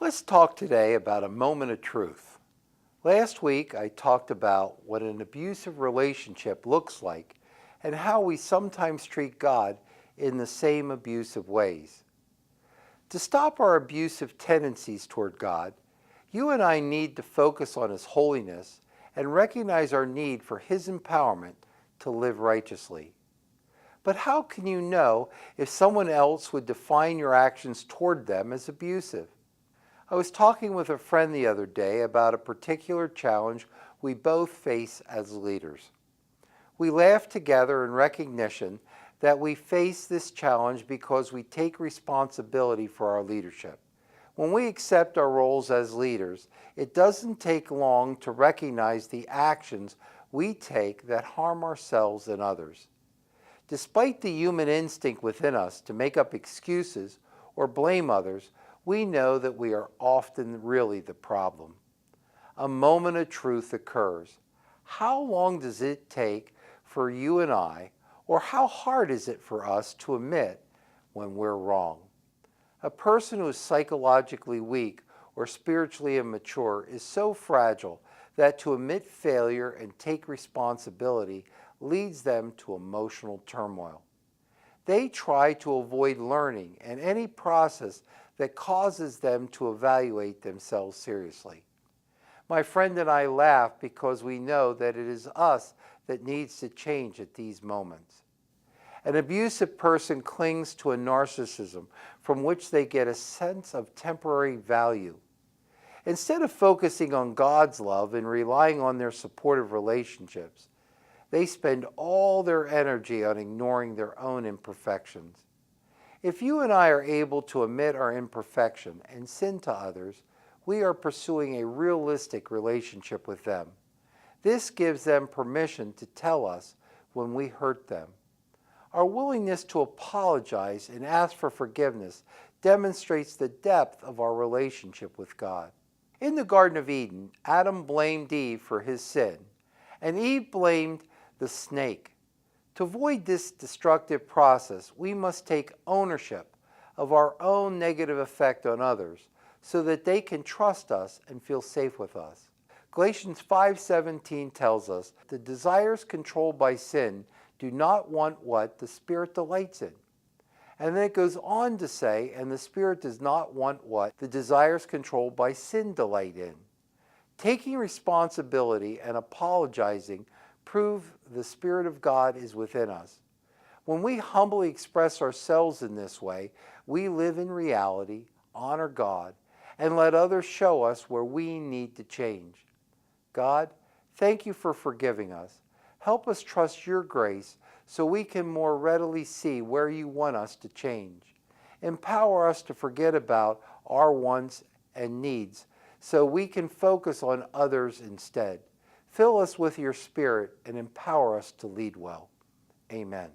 Let's talk today about a moment of truth. Last week, I talked about what an abusive relationship looks like and how we sometimes treat God in the same abusive ways. To stop our abusive tendencies toward God, you and I need to focus on His holiness and recognize our need for His empowerment to live righteously. But how can you know if someone else would define your actions toward them as abusive? I was talking with a friend the other day about a particular challenge we both face as leaders. We laughed together in recognition that we face this challenge because we take responsibility for our leadership. When we accept our roles as leaders, it doesn't take long to recognize the actions we take that harm ourselves and others. Despite the human instinct within us to make up excuses or blame others, we know that we are often really the problem. A moment of truth occurs. How long does it take for you and I, or how hard is it for us to admit when we're wrong? A person who is psychologically weak or spiritually immature is so fragile that to admit failure and take responsibility leads them to emotional turmoil. They try to avoid learning and any process that causes them to evaluate themselves seriously. My friend and I laugh because we know that it is us that needs to change at these moments. An abusive person clings to a narcissism from which they get a sense of temporary value. Instead of focusing on God's love and relying on their supportive relationships, they spend all their energy on ignoring their own imperfections. If you and I are able to admit our imperfection and sin to others, we are pursuing a realistic relationship with them. This gives them permission to tell us when we hurt them. Our willingness to apologize and ask for forgiveness demonstrates the depth of our relationship with God. In the Garden of Eden, Adam blamed Eve for his sin, and Eve blamed the snake. To avoid this destructive process, we must take ownership of our own negative effect on others so that they can trust us and feel safe with us. Galatians 5:17 tells us, the desires controlled by sin do not want what the Spirit delights in. And then it goes on to say, and the Spirit does not want what the desires controlled by sin delight in. Taking responsibility and apologizing prove the Spirit of God is within us. When we humbly express ourselves in this way, we live in reality, honor God, and let others show us where we need to change. God, thank you for forgiving us. Help us trust your grace so we can more readily see where you want us to change. Empower us to forget about our wants and needs so we can focus on others instead. Fill us with your Spirit and empower us to lead well. Amen.